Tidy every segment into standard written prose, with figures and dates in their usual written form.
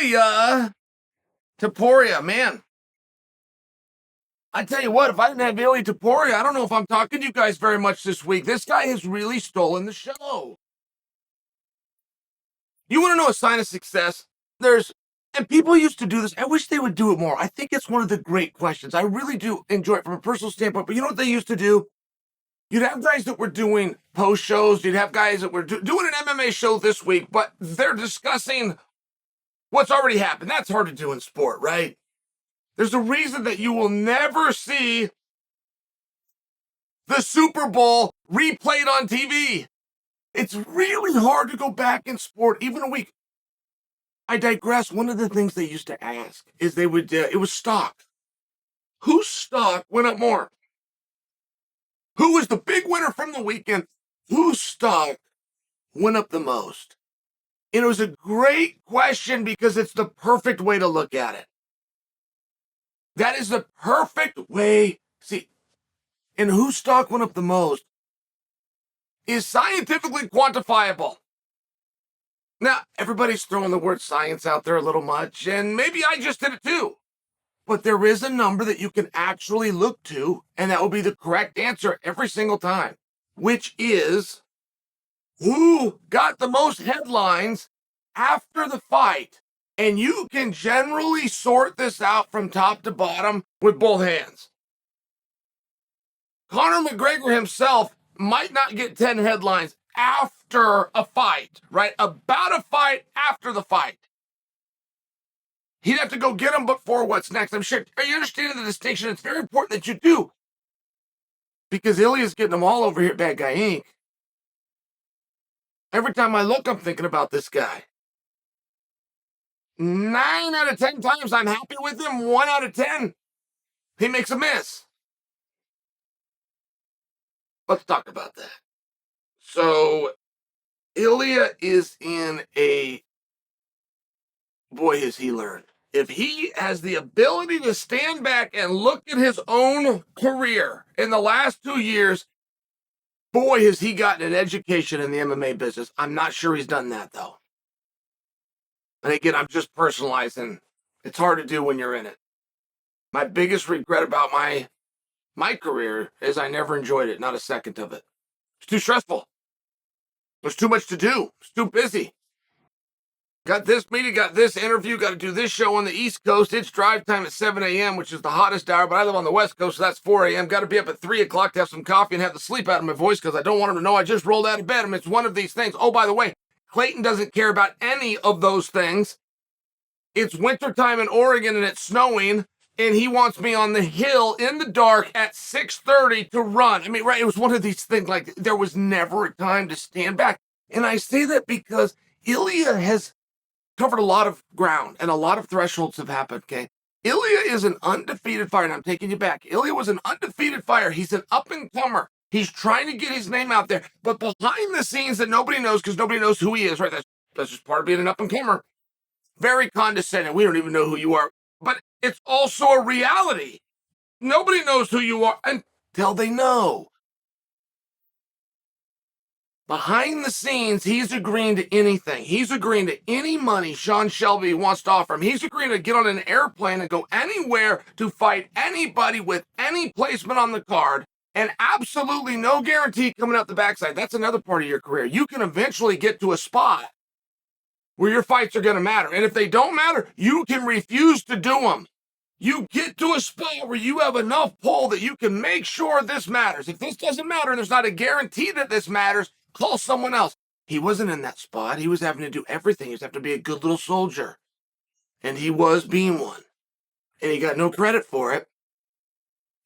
Ilia Topuria, man. I tell you what, if I didn't have Ilia Topuria, I don't know if I'm talking to you guys very much this week. This guy has really stolen the show. You want to know a sign of success? And people used to do this. I wish they would do it more. I think it's one of the great questions. I really do enjoy it from a personal standpoint. But you know what they used to do? You'd have guys that were doing post shows. You'd have guys that were doing an MMA show this week, but they're discussing what's already happened. That's hard to do in sport, right? There's a reason that you will never see the Super Bowl replayed on TV. It's really hard to go back in sport, even a week. I digress. One of the things they used to ask is it was stock. Whose stock went up more? Who was the big winner from the weekend? Whose stock went up the most? And it was a great question because it's the perfect way to look at it. That is the perfect way. See, and whose stock went up the most is scientifically quantifiable. Now, everybody's throwing the word science out there a little much, and maybe I just did it too. But there is a number that you can actually look to, and that will be the correct answer every single time, which is who got the most headlines after the fight. And you can generally sort this out from top to bottom with both hands. Conor McGregor himself might not get 10 headlines after a fight, right? About a fight after the fight. He'd have to go get them before what's next. I'm sure. Are you understanding the distinction? It's very important that you do. Because Ilia's getting them all over here at Bad Guy Inc. Every time I look, I'm thinking about this guy. 9 out of 10 times I'm happy with him. 1 out of 10, he makes a miss. Let's talk about that. So, Ilia is in a... Boy, has he learned. If he has the ability to stand back and look at his own career in the last 2 years, boy, has he gotten an education in the MMA business. I'm not sure he's done that, though. And again, I'm just personalizing. It's hard to do when you're in it. My biggest regret about my career is I never enjoyed it, not a second of it. It's too stressful. There's too much to do. It's too busy. Got this meeting, got this interview, got to do this show on the East Coast. It's drive time at 7 a.m., which is the hottest hour, but I live on the West Coast, so that's 4 a.m. Got to be up at 3 o'clock to have some coffee and have the sleep out of my voice because I don't want them to know I just rolled out of bed. I mean, it's one of these things. Oh, by the way, Clayton doesn't care about any of those things. It's wintertime in Oregon and it's snowing, and he wants me on the hill in the dark at 6:30 to run. I mean, right, it was one of these things like there was never a time to stand back. And I say that because Ilia has covered a lot of ground and a lot of thresholds have happened, okay? Ilia is an undefeated fighter, and I'm taking you back. Ilia was an undefeated fighter. He's an up-and-comer. He's trying to get his name out there, but behind the scenes that nobody knows because nobody knows who he is, right? That's just part of being an up-and-comer. Very condescending. We don't even know who you are. But it's also a reality. Nobody knows who you are until they know. Behind the scenes, he's agreeing to anything. He's agreeing to any money Sean Shelby wants to offer him. He's agreeing to get on an airplane and go anywhere to fight anybody with any placement on the card, and absolutely no guarantee coming out the backside. That's another part of your career. You can eventually get to a spot where your fights are going to matter. And if they don't matter, you can refuse to do them. You get to a spot where you have enough pull that you can make sure this matters. If this doesn't matter and there's not a guarantee that this matters, call someone else. He wasn't in that spot. He was having to do everything. He was having to be a good little soldier. And he was being one. And he got no credit for it.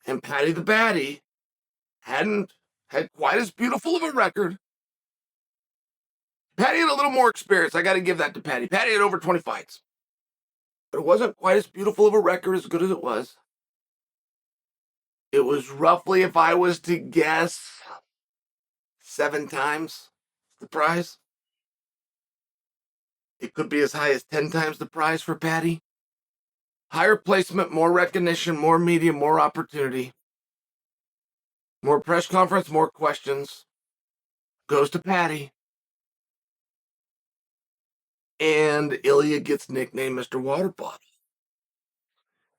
And Patty the Batty hadn't had quite as beautiful of a record. Patty had a little more experience. I got to give that to Patty. Patty had over 20 fights. But it wasn't quite as beautiful of a record as good as it was. It was roughly, if I was to guess, 7 times the prize. It could be as high as 10 times the prize for Patty. Higher placement, more recognition, more media, more opportunity. More press conference, more questions. Goes to Patty. and Ilia gets nicknamed Mr. Water Bottle.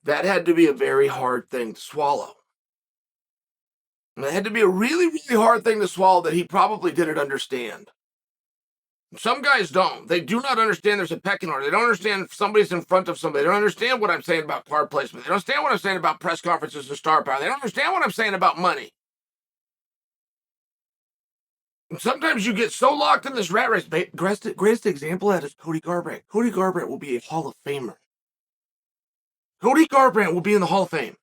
That had to be a very hard thing to swallow. And it had to be a really, really hard thing to swallow that he probably didn't understand. Some guys don't. They do not understand there's a pecking order. They don't understand if somebody's in front of somebody. They don't understand what I'm saying about card placement. They don't understand what I'm saying about press conferences and star power. They don't understand what I'm saying about money. And sometimes you get so locked in this rat race. Greatest example of that is Cody Garbrandt. Cody Garbrandt will be a Hall of Famer. Cody Garbrandt will be in the Hall of Fame.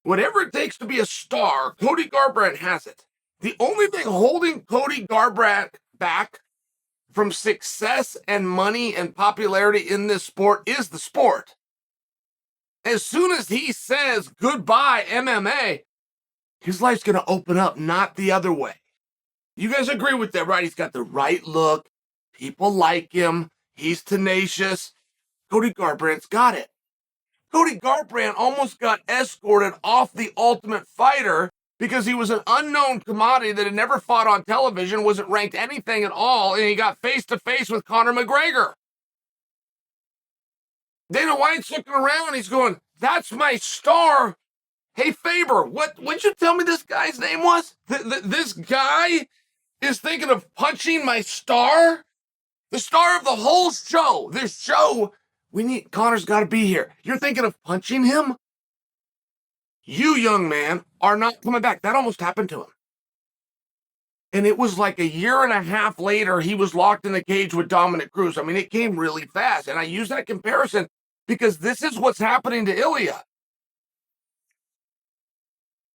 Whatever it takes to be a star, Cody Garbrandt has it. The only thing holding Cody Garbrandt back from success and money and popularity in this sport is the sport. As soon as he says goodbye MMA, his life's going to open up, not the other way. You guys agree with that, right? He's got the right look. People like him. He's tenacious. Cody Garbrandt's got it. Cody Garbrandt almost got escorted off the Ultimate Fighter because he was an unknown commodity that had never fought on television, wasn't ranked anything at all, and he got face-to-face with Conor McGregor. Dana White's looking around, he's going, that's my star. Hey, Faber, what'd you tell me this guy's name was? This guy is thinking of punching my star? The star of the whole show. This show, Conor's got to be here. You're thinking of punching him? You, young man, are not coming back. That almost happened to him. And it was like a year and a half later, he was locked in the cage with Dominic Cruz. I mean, it came really fast. And I use that comparison because this is what's happening to Ilia.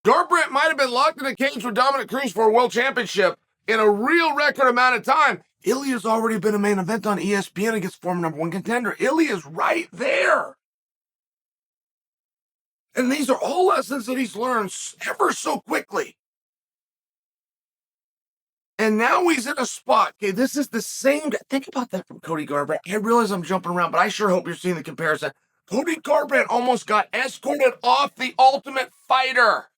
Garbrandt might have been locked in the cage with Dominic Cruz for a world championship in a real record amount of time. Ilia's already been a main event on ESPN against former #1 contender. Ilia's right there. And these are all lessons that he's learned ever so quickly. And now he's in a spot. Okay, this is the same. Think about that from Cody Garbrandt. I realize I'm jumping around, but I sure hope you're seeing the comparison. Cody Garbrandt almost got escorted off the Ultimate Fighter.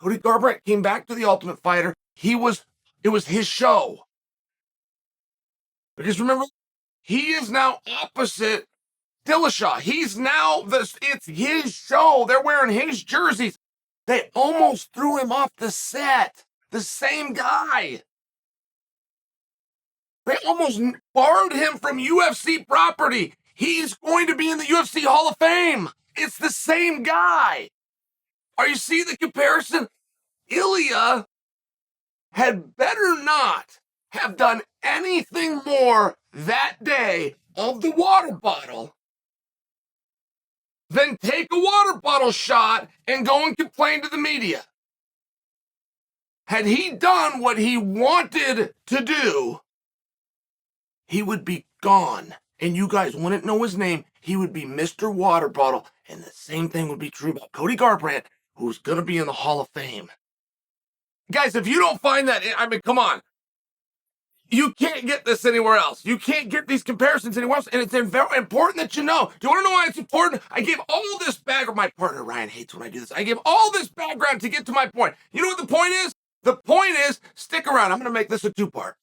Cody Garbrandt came back to the Ultimate Fighter. It was his show. Because remember, he is now opposite Dillashaw. It's his show. They're wearing his jerseys. They almost threw him off the set. The same guy. They almost barred him from UFC property. He's going to be in the UFC Hall of Fame. It's the same guy. Are you seeing the comparison? Ilia had better not have done anything more that day of the water bottle than take a water bottle shot and go and complain to the media. Had he done what he wanted to do, he would be gone. And you guys wouldn't know his name. He would be Mr. Water Bottle. And the same thing would be true about Cody Garbrandt, who's going to be in the Hall of Fame. Guys, if you don't find that, I mean, come on. You can't get this anywhere else. You can't get these comparisons anywhere else. And it's very important that you know. Do you want to know why it's important? I gave all this background. My partner, Ryan, hates when I do this. I gave all this background to get to my point. You know what the point is? The point is, stick around. I'm going to make this a two-part.